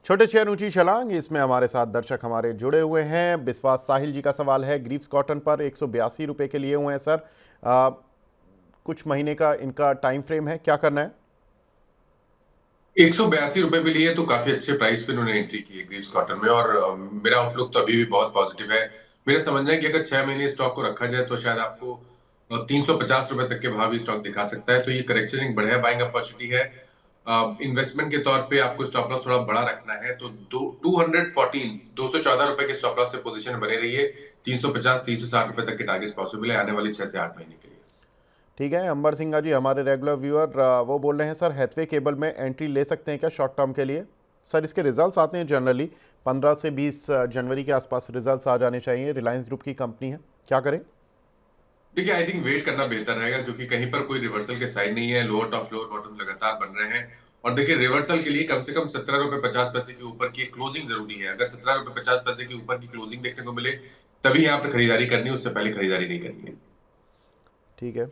छोटे शेयर ऊंची छलांग, इसमें हमारे साथ दर्शक हमारे जुड़े हुए हैं। विश्वास साहिल जी का सवाल है, ग्रीव्स कॉटन पर 182 रुपए के लिए हुए हैं सर। आ, कुछ महीने का इनका टाइम फ्रेम है, क्या करना है? 182 रुपए पे लिए तो काफी अच्छे प्राइस पे उन्होंने एंट्री की है ग्रीव्स कॉटन में। और मेरा आउटलुक तो अभी भी बहुत पॉजिटिव है। मेरा समझना है कि अगर 6 महीने स्टॉक को रखा जाए तो शायद आपको 350 रुपए तक के भाव भी स्टॉक दिखा सकता है। तो ये करेक्शन एक बढ़िया बाइंग अपॉर्चुनिटी है। इन्वेस्टमेंट के तौर पे आपको स्टॉप लॉस थोड़ा बड़ा रखना है, तो 214 रुपए के स्टॉप लॉस से पोजीशन बने रही है। 350 360 रुपए तक के टारगेट पॉसिबल है आने वाले 6 से 8 महीने के लिए। ठीक है, अंबर सिंह जी हमारे रेगुलर व्यूअर, वो बोल रहे हैं सर, हैथवे केबल में एंट्री ले सकते हैं क्या शॉर्ट टर्म के लिए? सर इसके रिजल्ट्स आते हैं जनरली 15 से 20 जनवरी के आसपास रिजल्ट्स आ जाने चाहिए। रिलायंस ग्रुप की कंपनी है, क्या करें? देखिए, आई थिंक वेट करना बेहतर रहेगा, क्योंकि कहीं पर कोई रिवर्सल के साइन नहीं है। लोअर टॉप लोअर बॉटम लगातार बन रहे हैं। और देखिए, रिवर्सल के लिए कम से कम 17 रुपए 50 पैसे के ऊपर की क्लोजिंग जरूरी है। अगर 17 रुपए 50 पैसे के ऊपर की क्लोजिंग देखने को मिले, तभी यहाँ पर खरीदारी करनी है, उससे पहले खरीदारी नहीं करनी है। ठीक है,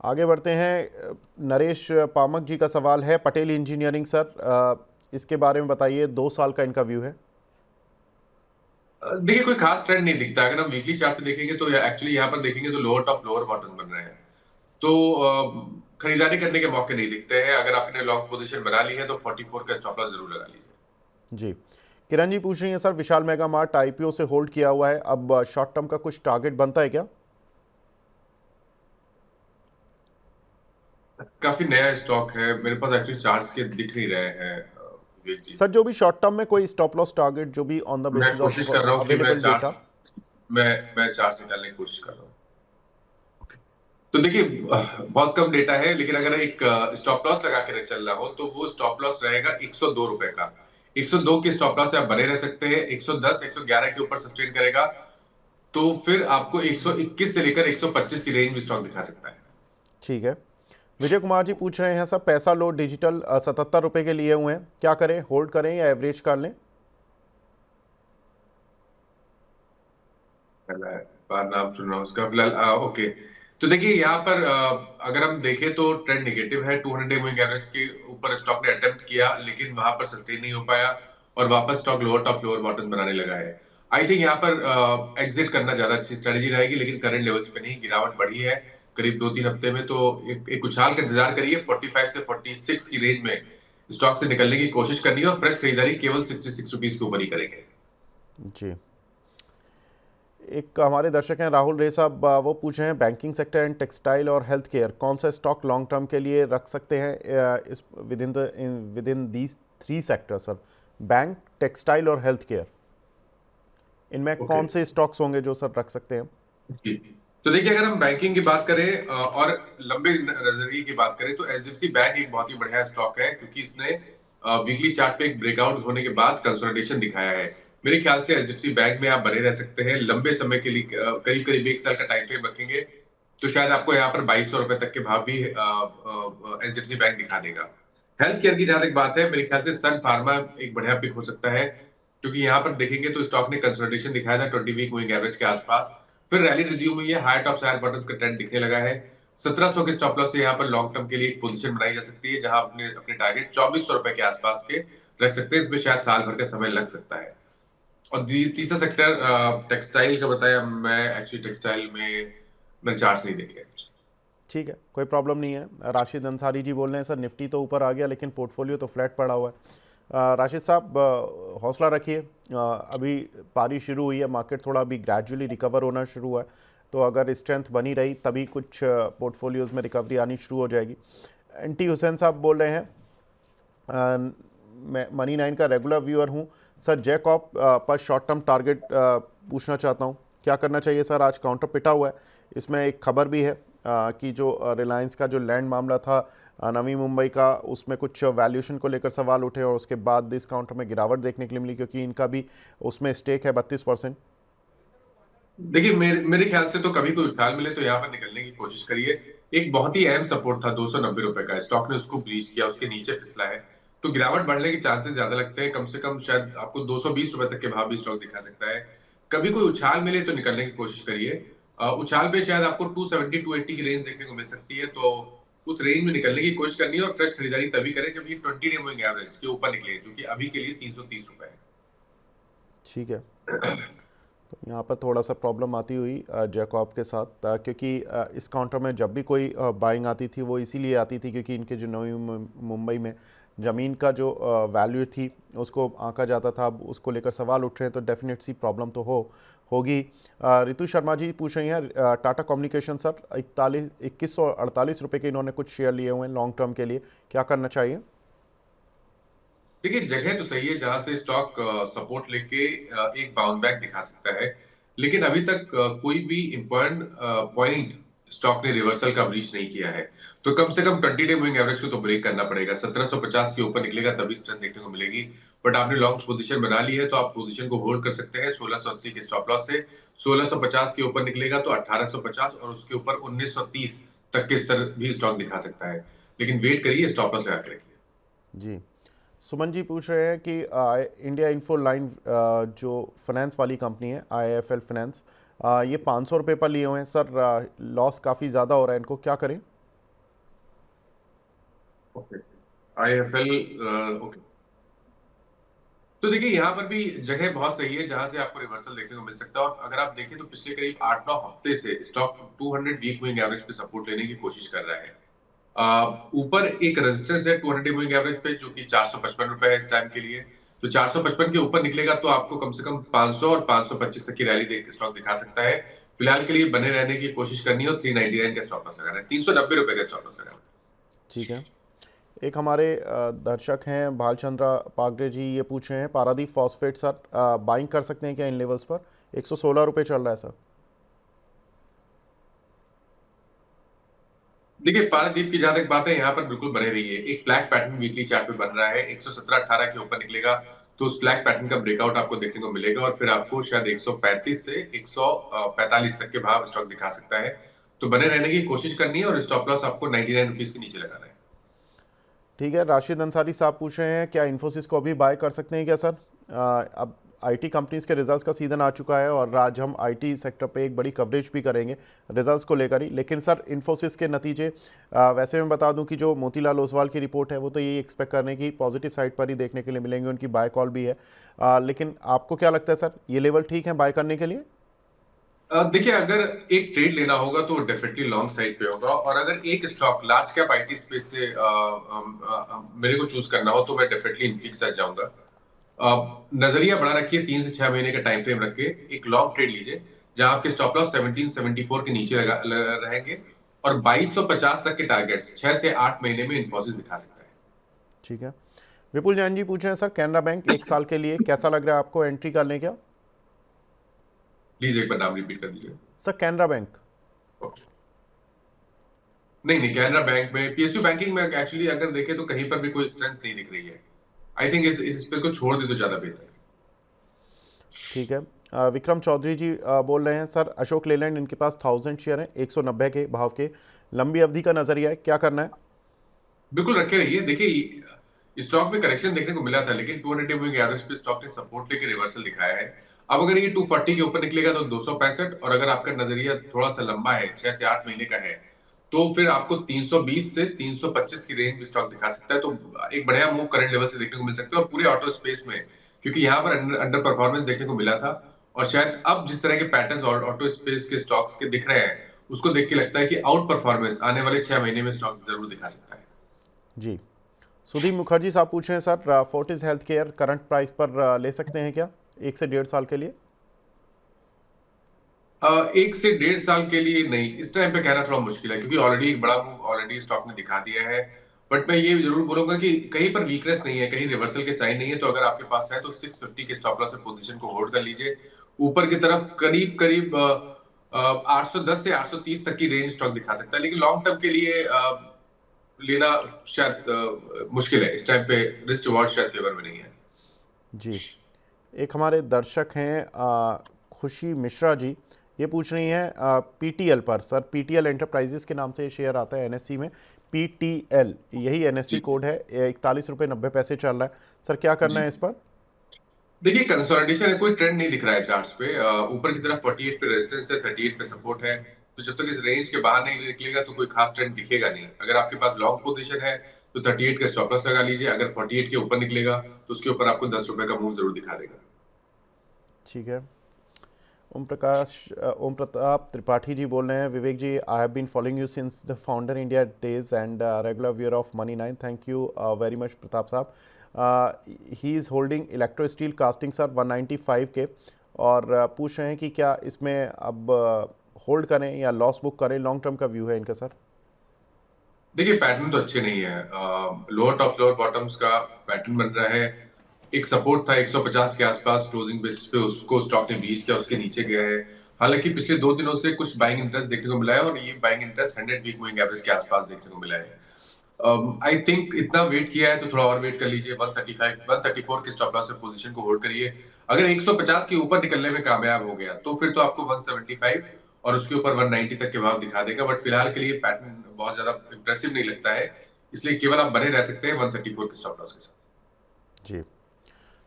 आगे बढ़ते हैं। नरेश पामक जी का सवाल है, पटेल इंजीनियरिंग सर, इसके बारे में बताइए। 2 साल का इनका व्यू है। देखिए, कोई खास ट्रेंड नहीं दिखता। अगर हम वीकली चार्ट पे देखेंगे तो एक्चुअली यहाँ पर देखेंगे तो लोअर टॉप लोअर बॉटम बन रहे हैं। तो खरीदारी करने के मौके नहीं दिखते हैं। अगर आपने लॉन्ग पोजीशन बना ली है तो 44 का स्टॉप लॉस जरूर लगा लीजिए। जी, किरण जी पूछ रही हैं सर, विशाल मेगा मार्ट आईपीओ से होल्ड किया हुआ है, अब शॉर्ट टर्म का कुछ टारगेट बनता है क्या? काफी नया स्टॉक है मेरे पास, एक्चुअली चार्ट्स के दिख नहीं रहे हैं विवेक जी। सर जो भी शॉर्ट टर्म में कोई स्टॉप लॉस टारगेट, जो भी ऑन द मैं बेसिस ऑफ कोशिश कर रहा हूँ कि मैं अवेलेबल डेटा। चार्ट्स मैं चार्ट्स निकालने की कोशिश कर रहा हूँ। तो देखिए, बहुत कम डेटा है, लेकिन अगर एक स्टॉप लॉस लगा के चल रहा हो तो वो स्टॉप लॉस रहेगा 102 रुपए का। 102 के स्टॉप लॉस से आप बने रह सकते हैं। 110 111 के ऊपर सस्टेन करेगा तो फिर आपको 121 से लेकर 125 की रेंज में स्टॉक दिखा सकता है। ठीक है, विजय कुमार जी पूछ रहे हैं सर, पैसा लो डिजिटल 77 रुपए के लिए हुए हैं, क्या करें? होल्ड करें या एवरेज कर लें? पहला बार नाम सुन रहा हूँ उसका फिलहाल। ओके, तो देखिए यहाँ पर अगर हम देखें तो ट्रेंड नेगेटिव है। 200 डे मूविंग एवरेज के ऊपर स्टॉक ने अटेम्प्ट किया, लेकिन वहां पर सस्टेन नहीं हो पाया और वापस stock lower top lower bottom बनाने लगा है। आई थिंक यहाँ पर एग्जिट करना ज्यादा अच्छी स्ट्रेटेजी रहेगी, लेकिन करंट लेवल्स पे नहीं। गिरावट बढ़ी है करीब 2-3 हफ्ते में, तो एक उछाल का इंतजार करिए। 45 से 46 की रेंज में स्टॉक से निकलने की कोशिश करनी है और फ्रेश खरीदारी केवल 66 रुपीज के ऊपर ही करेंगे। जी, एक हमारे दर्शक हैं राहुल रे साहब, वो पूछ रहे हैं, बैंकिंग सेक्टर एंड टेक्सटाइल और हेल्थ केयर, कौन सा स्टॉक लॉन्ग टर्म के लिए रख सकते हैं इस with in these 3 sector sir? Bank, textile और हेल्थ केयर, इनमें ओके, कौन से स्टॉक्स होंगे जो सर रख सकते हैं? जी। तो देखिए, अगर हम बैंकिंग की बात करें और लंबे नजरिए की बात करें तो एचडीएफसी बैंक एक बहुत ही बढ़िया स्टॉक है, क्योंकि इसने वीकली चार्ट पे एक ब्रेकआउट होने के बाद कंसोलिडेशन दिखाया है। मेरे ख्याल से एचडीएफसी बैंक में आप बने रह सकते हैं लंबे समय के लिए। करीब करीब 1 साल का टाइम फ्रेम रखेंगे तो शायद आपको यहाँ पर 2200 रुपए तक के भाव भी एचडीएफसी बैंक दिखा देगा। हेल्थ केयर की जहां तक बात है, मेरे ख्याल से सन फार्मा एक बढ़िया पिक हो सकता है, क्योंकि यहाँ पर देखेंगे तो स्टॉक ने कंसोलिडेशन दिखाया था 20 वीक मूविंग एवरेज के आसपास। फिर रैली रिज्यूम हुई है, हायर टॉप से हायर बॉटम का ट्रेंड दिखने लगा है। 1700 के स्टॉप लॉस से यहाँ पर लॉन्ग टर्म के लिए एक पोजीशन बनाई जा सकती है, जहां अपने अपने टारगेट 2400 रुपए के आसपास के रख सकते हैं। इसमें शायद साल भर का समय लग सकता है। और तीसरा सेक्टर टेक्सटाइल का बताया। मैं एक्चुअली टेक्सटाइल में मेरे चार्ट्स नहीं देखे। ठीक है, कोई प्रॉब्लम नहीं है। राशिद अंसारी जी बोल रहे हैं सर, निफ्टी तो ऊपर आ गया लेकिन पोर्टफोलियो तो फ्लैट पड़ा हुआ है। राशिद साहब, हौसला रखिए। अभी पारी शुरू हुई है, मार्केट थोड़ा अभी ग्रेजुअली रिकवर होना शुरू हुआ है, तो अगर स्ट्रेंथ बनी रही तभी कुछ पोर्टफोलियोज़ में रिकवरी आनी शुरू हो जाएगी। एनटी हुसैन साहब बोल रहे हैं, मैं मनी 9 का रेगुलर व्यूअर हूँ सर, जैकॉप पर शॉर्ट टर्म टारगेट पूछना चाहता हूँ, क्या करना चाहिए सर? आज काउंटर पिटा हुआ है, इसमें एक खबर भी है कि जो रिलायंस का जो लैंड मामला था नवी मुंबई का, उसमें कुछ वैल्यूएशन को लेकर सवाल उठे और उसके बाद इस काउंटर में गिरावट देखने के लिए मिली, क्योंकि इनका भी उसमें स्टेक है 32%। देखिए, मेरे ख्याल से तो कभी कोई उछाल मिले तो यहाँ पर निकलने की कोशिश करिए। एक बहुत ही अहम सपोर्ट था 290 रुपए का, स्टॉक ने उसको ब्रीच किया, उसके नीचे फिसला है, तो गिरावट बढ़ने के चांसेस ज्यादा लगते हैं। कम से कम शायद आपको 220 रुपए तक के भाव भी स्टॉक दिखा सकता है। कभी कोई उछाल मिले तो निकलने की कोशिश करिए। उछाल पे शायद आपको 270 280 की रेंज देखने को मिल सकती है, तो उस रेंज में निकलने की कोशिश करनी है और फ्रेश खरीदारी तभी करें जब ये 20 डे मूविंग एवरेज के ऊपर निकले, जो कि अभी के लिए 330 रुपए है। ठीक है, तो यहाँ पर थोड़ा सा प्रॉब्लम आती हुई जैकॉब के साथ, क्योंकि इस काउंटर में जब भी कोई बाइंग आती थी वो इसीलिए आती थी क्योंकि इनके जो नवी मुंबई में ज़मीन का जो वैल्यू थी उसको आंका जाता था। अब उसको लेकर सवाल उठ रहे हैं तो डेफिनेट सी प्रॉब्लम तो होगी। रितु शर्मा जी पूछ रही हैं टाटा कम्युनिकेशन सर 2148 रुपये के इन्होंने कुछ शेयर लिए हुए हैं लॉन्ग टर्म के लिए, क्या करना चाहिए? देखिए, जगह तो सही है जहां से स्टॉक सपोर्ट लेके एक बाउंस बैक दिखा सकता है, लेकिन अभी तक कोई भी इम्पोर्टेंट पॉइंट स्टॉक ने रिवर्सल का ब्रीच नहीं किया है। तो कम से कम 20 डे मूविंग एवरेज को तो ब्रेक करना पड़ेगा। 1750 के ऊपर निकलेगा तभी स्ट्रेंथ देखने को मिलेगी। बट आपने लॉन्ग पोजीशन बना ली है तो आप पोजीशन को होल्ड कर सकते हैं 1680 के स्टॉप लॉस से। 1650 के ऊपर निकलेगा तो 1850 और उसके ऊपर 1930 तक के स्तर भी स्टॉक दिखा सकता है, लेकिन वेट करिए, स्टॉप लॉस लगा के रखिए। जी, सुमन जी पूछ रहे हैं कि इंडिया इन्फो लाइन जो फाइनेंस वाली कंपनी है IIFL फाइनेंस, ये 500 रुपये पर लिए हुए हैं सर, लॉस काफ़ी ज़्यादा हो रहा है, इनको क्या करें? Okay, IIFL, okay. तो देखिए, यहाँ पर भी जगह बहुत सही है जहां से आपको रिवर्सल देखने को मिल सकता है। और अगर आप देखें तो पिछले करीब 8-9 हफ्ते से स्टॉक 200 वीक मूविंग एवरेज पे सपोर्ट लेने की कोशिश कर रहा है। ऊपर एक रेजिस्टेंस है 200 मूविंग एवरेज पे जो कि 455 रुपए है इस टाइम के लिए। तो 455 के ऊपर निकलेगा तो आपको कम से कम 500 और 525 तक की रैली देख स्टॉक दिखा सकता है। फिलहाल के लिए बने रहने की कोशिश करनी है और 399 का स्टॉप लॉस लगाना है, 390 रुपए का स्टॉप लॉस लगाना है। ठीक है, एक हमारे दर्शक हैं भालचंद्रा पागड़े जी, ये पूछ रहे हैं पारादीप फॉस्फेट सर बाइंग कर सकते हैं क्या इन लेवल्स पर? 116 रुपये चल रहा है सर। देखिए, पारादीप की जहां तक बात है यहाँ पर बिल्कुल बने रही है। एक फ्लैग पैटर्न वीकली चार्ट पे बन रहा है, 117.18 के ऊपर निकलेगा तो उस फ्लैग पैटर्न का ब्रेकआउट आपको देखने को मिलेगा और फिर आपको शायद 135 से 145 तक के भाव स्टॉक दिखा सकता है। तो बने रहने की कोशिश करनी है और स्टॉप लॉस आपको 99 रुपीज के नीचे लगाना है। ठीक है, राशिद अंसारी साहब पूछ रहे हैं क्या इन्फोसिस को अभी बाय कर सकते हैं क्या सर? अब IT कंपनीज के रिजल्ट्स का सीज़न आ चुका है और आज हम IT सेक्टर पे एक बड़ी कवरेज भी करेंगे रिजल्ट्स को लेकर ही। लेकिन सर इन्फोसिस के नतीजे, वैसे मैं बता दूं कि जो मोतीलाल ओसवाल की रिपोर्ट है वो तो यही एक्सपेक्ट करने की पॉजिटिव साइड पर ही देखने के लिए मिलेंगे, उनकी बाय कॉल भी है। लेकिन आपको क्या लगता है सर, ये लेवल ठीक है बाय करने के लिए? देखिए, अगर एक ट्रेड लेना होगा तो डेफिनेटली लॉन्ग साइड पे होगा और अगर एक stock large cap IT space से मेरे को चूज करना हो तो मैं डेफिनेटली इन्फिक्स साइड जाऊंगा। नजरिया बड़ा रखिए, 3 से 6 महीने का टाइम फ्रेम रख के एक लॉन्ग ट्रेड लीजिए जहां आपके स्टॉप लॉस 1774 के नीचे रहेंगे और 2250 तक के टारगेट्स 6 से 8 महीने में इन्फोसिस दिखा सकता है। ठीक है, विपुल जैन जी पूछ रहे हैं सर कैनरा बैंक 1 साल के लिए कैसा लग रहा है आपको, एंट्री कर लें क्या? प्लीज एक बार नाम रिपीट कर दीजिए। Sir Canara bank. ओके। नहीं नहीं, कैनरा बैंक में, PSU बैंकिंग में एक्चुअली अगर देखें तो कहीं पर भी कोई स्ट्रेंथ नहीं दिख रही है। आई थिंक इस स्पेस को छोड़ दे तो ज्यादा बेहतर है। ठीक है, विक्रम चौधरी जी बोल रहे हैं सर अशोक लेलैंड इनके पास 1000 शेयर हैं 190 के भाव के, लंबी अवधि का नजरिया है, क्या करना है? बिल्कुल रखे रहिए। देखिए, स्टॉक में करेक्शन देखने को मिला था लेकिन 200 मूविंग एवरेज पे स्टॉक ने सपोर्ट लेके रिवर्सल दिखाया है। अब अगर ये 240 के ऊपर निकलेगा तो 265, और अगर आपका नजरिया थोड़ा सा लंबा है, 6 से 8 महीने का है, तो फिर आपको 320 से 325 की रेंज में स्टॉक दिखा सकता है। तो एक बढ़िया मूव करंट लेवल से देखने को मिल सकता है और पूरे ऑटो स्पेस में, क्योंकि यहाँ पर अंडर परफॉर्मेंस देखने को मिला था और शायद अब जिस तरह के पैटर्न्स ऑटो स्पेस के स्टॉक्स के दिख रहे हैं उसको देख के लगता है कि आउट परफॉर्मेंस आने वाले 6 महीने में स्टॉक जरूर दिखा सकता है। जी, सुधीर मुखर्जी साहब पूछ रहे हैं sir Fortis health care current price पर ले सकते हैं क्या 1 से 1.5 साल के लिए? 1 से 1.5 साल के लिए नहीं, इस टाइम पे कहना थोड़ा मुश्किल है क्योंकि ऑलरेडी एक बड़ा मूव ऑलरेडी स्टॉक ने दिखा दिया है। बट मैं ये जरूर बोलूंगा कि कहीं पर वीकनेस नहीं है, कहीं रिवर्सल के साइन नहीं है, तो अगर आपके पास है तो 650 के स्टॉप लॉस से पोजीशन को होल्ड कर लीजिए। ऊपर की तरफ करीब करीब 810 से 830 तक की रेंज स्टॉक दिखा सकता है, लेकिन लॉन्ग टर्म के लिए लेना शायद मुश्किल है। इस टाइम पे रिस्क रिवॉर्ड शायद फेवर में नहीं है। जी, एक हमारे दर्शक हैं खुशी मिश्रा जी, ये पूछ रही हैं PTL पर सर, PTL एंटरप्राइजेस के नाम से ये शेयर आता है NSE में, PTL यही NSE जी कोड है, 41 रुपये 90 पैसे चल रहा है सर, क्या करना जी, है इस पर? देखिए, कंसोलिडेशन है, कोई ट्रेंड नहीं दिख रहा है चार्ट्स पे। ऊपर की तरफ 48 पे रेजिस्टेंस है, 38 पे सपोर्ट है। तो जब तक इस रेंज के बाहर नहीं निकलेगा तो कोई खास ट्रेंड दिखेगा नहीं। अगर आपके पास लॉन्ग पोजीशन है तो 38 का स्टॉप लॉस लगा लीजिए, अगर 48 के ऊपर निकलेगा तो उसके ऊपर आपको 10 रुपए का मूव जरूर दिखा देगा। ठीक है। ओम प्रताप त्रिपाठी जी बोल रहे हैं, Vivek ji, I have been following you since the founder India days and regular viewer of Money 9। Thank you very much Pratap साहब। He is holding electro steel casting sir 195 के, और पूछ रहे हैं कि क्या इसमें अब होल्ड करें या लॉस बुक करें, लॉन्ग टर्म का व्यू है इनका सर। देखिए पैटर्न तो अच्छे नहीं है, लोअर टॉप लोअर बॉटम्स का पैटर्न बन रहा है। एक सपोर्ट था 150 के आसपास क्लोजिंग बेसिस पे, उसको स्टॉक ने बीच किया, उसके नीचे गया है। हालांकि पिछले 2 दिनों से कुछ बाइंग इंटरेस्ट देखने को मिला है और ये buying interest 100 week moving average के आसपास देखने को मिला है। आई थिंक इतना वेट किया है तो थोड़ा और वेट कर लीजिए। 135 134 के स्टॉप लॉस से पोजीशन को होल्ड करिए। अगर 150 के ऊपर निकलने में कामयाब हो गया तो फिर तो आपको 175 और उसके ऊपर 190 तक के भाव दिखा देगा, बट फिलहाल के लिए पैटर्न बहुत ज्यादा इंप्रेसिव नहीं लगता है, इसलिए केवल आप बने रह सकते हैं 134 के स्टॉप लॉस के साथ। जी।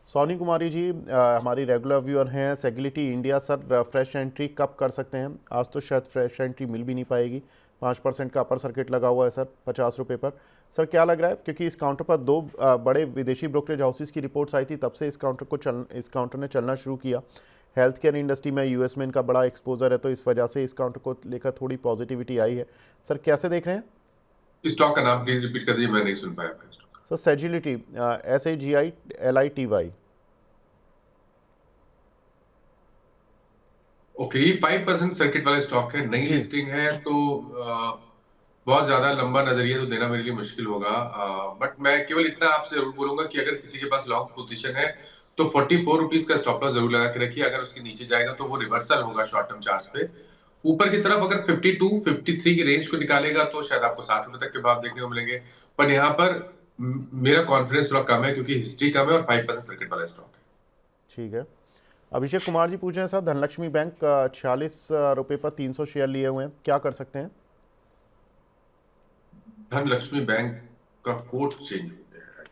सोनी कुमारी जी हमारी रेगुलर व्यूअर हैं, सेगिलिटी इंडिया सर फ्रेश एंट्री कब कर सकते हैं? आज तो शायद फ्रेश एंट्री मिल भी नहीं पाएगी, 5% का अपर सर्किट लगा हुआ है सर 50 रुपये पर। सर क्या लग रहा है, क्योंकि इस काउंटर पर 2 बड़े विदेशी ब्रोकरेज हाउसेस की रिपोर्ट्स आई थी, तब से इस काउंटर ने चलना शुरू किया। हेल्थ केयर इंडस्ट्री में यूएस में इनका बड़ा एक्सपोजर है, तो इस वजह से इस काउंटर को लेकर थोड़ी पॉजिटिविटी आई है। सर कैसे देख रहे हैं? स्टॉक का नाम प्लीज रिपीट कर दीजिए, मैं नहीं सुन पाया आपका stock. Sir Sagility, SAGILITY। Okay, ये 5% सर्किट वाला स्टॉक है, नई जी। लिस्टिंग है, तो बहुत ज्यादा लंबा नजरिया तो देना मेरे लिए मुश्किल होगा। बट मैं केवल इतना आपसे जरूर बोलूंगा कि अगर किसी के पास लॉन्ग पोजीशन है तो 44 रुपीज का स्टॉप लॉस जरूर लगा के रखिए। अगर उसके नीचे जाएगा तो वो रिवर्सल होगा शॉर्ट टर्म चार्ट पे। ऊपर की तरफ अगर 52 53 की रेंज को निकालेगा तो शायद आपको 60 रुपए तक के भाव देखने को मिलेंगे। पर यहाँ पर मेरा कॉन्फिडेंस थोड़ा कम है क्योंकि हिस्ट्री कम है और 5% सर्किट वाला स्टॉक है। ठीक है। अभिषेक कुमार जी पूछ रहे हैं सर, धनलक्ष्मी बैंक 46 रुपये पर 300 शेयर लिए हुए हैं, क्या कर सकते हैं? धनलक्ष्मी बैंक का कोड चेंज हो गया है,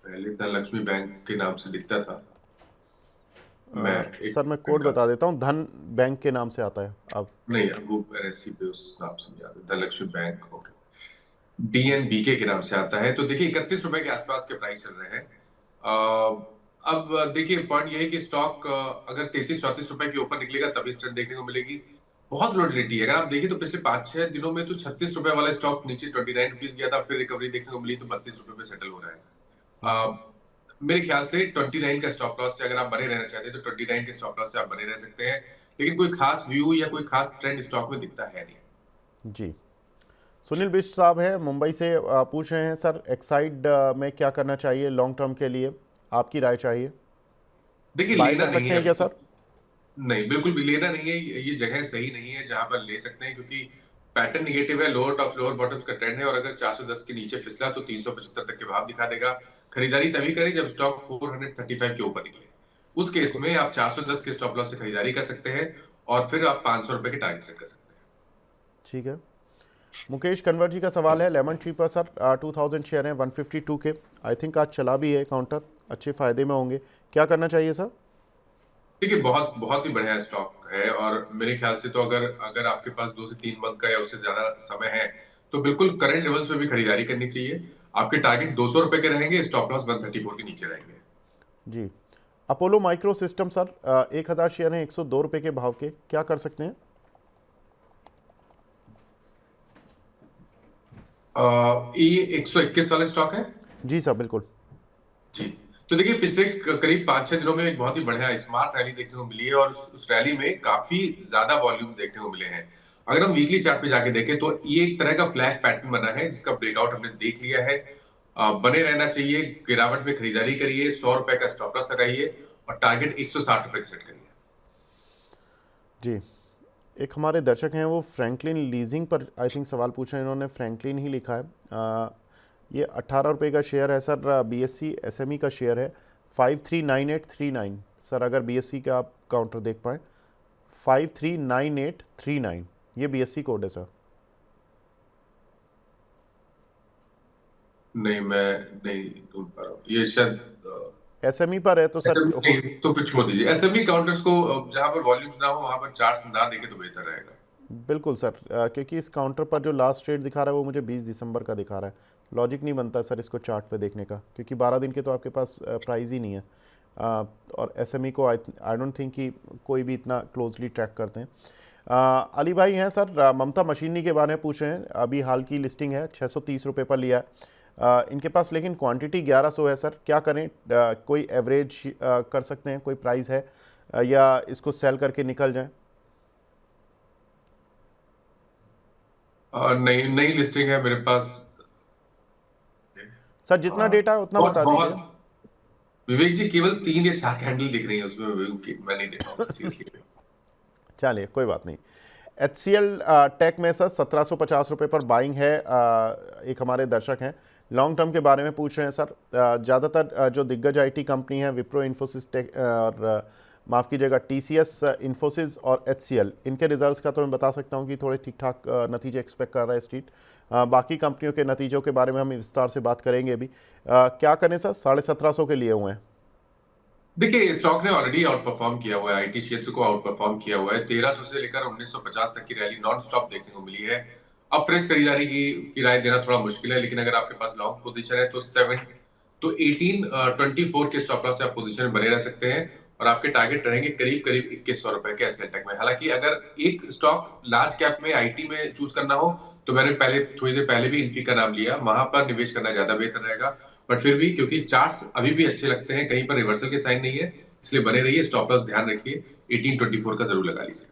पहले धनलक्ष्मी बैंक के नाम से दिखता था। सर मैं कोड बता देता हूँ, धन बैंक के नाम से आता है अब। नहीं, वो NSE पे उस नाम से नहीं आता, धनलक्ष्मी बैंक ओके DNBK के नाम से आता है। तो देखिए 31 रुपए के आसपास के प्राइस चल रहे हैं। अब देखिए पॉइंट ये है कि स्टॉक अगर 33-34 रुपए के ऊपर निकलेगा तभी स्ट्रेंथ देखने को मिलेगी। बहुत वोलेटिलिटी है, अगर आप देखिए तो पिछले 5-6 दिनों में तो 36 रुपए वाला स्टॉक नीचे 29 रुपीज गया था, फिर रिकवरी देखने को मिली तो 32 रुपए पे सेटल हो रहा है। मेरे ख्याल से 29 का स्टॉप लॉस से अगर आप बने रहना चाहते हैं तो 29 के स्टॉप लॉस से आप बने रह सकते हैं, लेकिन कोई खास व्यू या कोई खास ट्रेंड स्टॉक में दिखता है नहीं। जी। सुनील बिष्ट साहब है मुंबई से, पूछ रहे हैं सर एक्साइड में क्या करना चाहिए लॉन्ग टर्म के लिए, आपकी राय चाहिए। देखिए बाय लेना कर नहीं सकते है, हैं क्या सर? नहीं बिल्कुल भी लेना नहीं है, ये जगह सही नहीं है जहां पर ले सकते हैं, क्योंकि पैटर्न निगेटिव है, लोअर टॉप लोअर बॉटम्स का ट्रेंड है, और अगर 410 के नीचे फिसला तो 375 तक के भाव दिखा देगा। खरीदारी तभी करें जब स्टॉक 435 के ऊपर निकले, उस केस में आप 410 के स्टॉप लॉस से खरीदारी कर सकते हैं और फिर आप 500 रुपए के टारगेट सेट कर सकते हैं। ठीक है। मुकेश कन्वर जी का सवाल है, लेमन ट्री पर सर 2000 शेयर हैं 152 के, आई थिंक आज चला भी है काउंटर, अच्छे फायदे में होंगे, क्या करना चाहिए सर? देखिए बहुत बहुत ही बढ़िया स्टॉक है, और मेरे ख्याल से तो अगर अगर आपके पास 2 से 3 मंथ का या उससे ज्यादा समय है तो बिल्कुल करंट लेवल्स पे भी खरीदारी करनी चाहिए। आपके टारगेट 200 रुपए के रहेंगे, स्टॉप लॉस 134 के नीचे रहेंगे। जी। Apollo micro system sir 1000 share हैं 102 रुपये के भाव के, क्या कर सकते हैं? ये 121 वाला स्टॉक है। जी सर बिल्कुल। जी, तो देखिए पिछले करीब 5-6 दिनों में एक बहुत ही बढ़िया स्मार्ट रैली देखने को मिली है और उस रैली में काफी ज्यादा वॉल्यूम देखने को मिले हैं। अगर हम वीकली चार्ट पे जाके देखें तो ये एक तरह का फ्लैग पैटर्न बना है जिसका ब्रेकआउट हमने देख लिया है। बने रहना चाहिए, गिरावट में खरीदारी करिए, 100 रुपए का स्टॉप लॉस लगाइए और टारगेट 160 रुपए सेट करिए। जी। एक हमारे दर्शक हैं वो फ्रैंकलिन लीजिंग पर आई थिंक सवाल पूछा है, इन्होंने फ्रैंकलिन ही लिखा है। ये 18 रुपये का शेयर है सर, BSE SME का शेयर है 539839 सर, अगर BSE का आप काउंटर देख पाएँ 539839, ये BSE कोड है सर। नहीं मैं नहीं ढूंढ पा रहा हूँ, ये शायद SME पर है तो सर नहीं, तो फिर छोड़ दीजिए। SME काउंटर्स को जहां पर वॉल्यूम्स ना हो वहां पर चार्ट्स ना देखे तो बेहतर रहेगा। बिल्कुल सर, क्योंकि इस काउंटर पर जो लास्ट रेट दिखा रहा है वो मुझे 20 दिसंबर का दिखा रहा है। लॉजिक नहीं बनता सर इसको चार्ट पे देखने का, क्योंकि 12 दिन के तो आपके पास प्राइस ही नहीं है। और एसएमई को आई डोंट थिंक कि कोई भी इतना क्लोजली ट्रैक करते हैं। अली भाई हैं सर, ममता मशीनरी के बारे में पूछ रहे हैं। अभी हाल की लिस्टिंग है, 630 रुपये पर लिया है। इनके पास लेकिन क्वांटिटी 1100 है सर, क्या करें? कोई एवरेज कर सकते हैं, कोई प्राइस है, या इसको सेल करके निकल जाएं? नई नई लिस्टिंग है मेरे पास। सर जितना डेटा है उतना बहुत बता दीजिए। बहुत विवेक जी, केवल 3 या 4 कैंडल दिख रही है उसमें, मैं नहीं देख पाऊंगा सीरियसली। चलिए कोई बात नहीं। एच सी एल टेक में सर 1750 रुपये पर बाइंग है। एक हमारे दर्शक हैं, लॉन्ग टर्म के बारे में पूछ रहे हैं सर। ज़्यादातर जो दिग्गज आईटी कंपनी है, विप्रो, इन्फोसिस टेक और माफ़ कीजिएगा टीसीएस, इन्फोसिस और एचसीएल, इनके रिजल्ट्स का तो मैं बता सकता हूँ कि थोड़े ठीक ठाक नतीजे एक्सपेक्ट कर रहा है स्ट्रीट। बाकी कंपनियों के नतीजों के बारे में हम विस्तार से बात करेंगे अभी। क्या करें सर? 1750 के लिए हुए हैं। देखिए, स्टॉक ने ऑलरेडी आउट परफॉर्म किया हुआ है, आईटी क्षेत्र को आउट परफॉर्म किया हुआ है। 1300 से लेकर 1950 तक की रैली नॉन स्टॉप देखने को मिली है। अब फ्रेश खरीदारी की राय देना थोड़ा मुश्किल है, लेकिन अगर आपके पास लॉन्ग पोजीशन है तो 1824 के स्टॉप लॉस से आप पोजीशन में बने रह सकते हैं, और आपके टारगेट रहेंगे करीब करीब 2100 रुपए के एसएल में। हालांकि अगर एक स्टॉक लार्ज कैप में आईटी में चूज करना हो तो मैंने पहले थोड़ी देर पहले भी इन्फी का नाम लिया, वहां पर निवेश करना ज्यादा बेहतर रहेगा। बट फिर भी क्योंकि चार्ट्स अभी भी अच्छे लगते हैं, कहीं पर रिवर्सल के साइन नहीं है, इसलिए बने रहिए, स्टॉप लॉस ध्यान रखिए, 1824 का जरूर लगा लीजिए।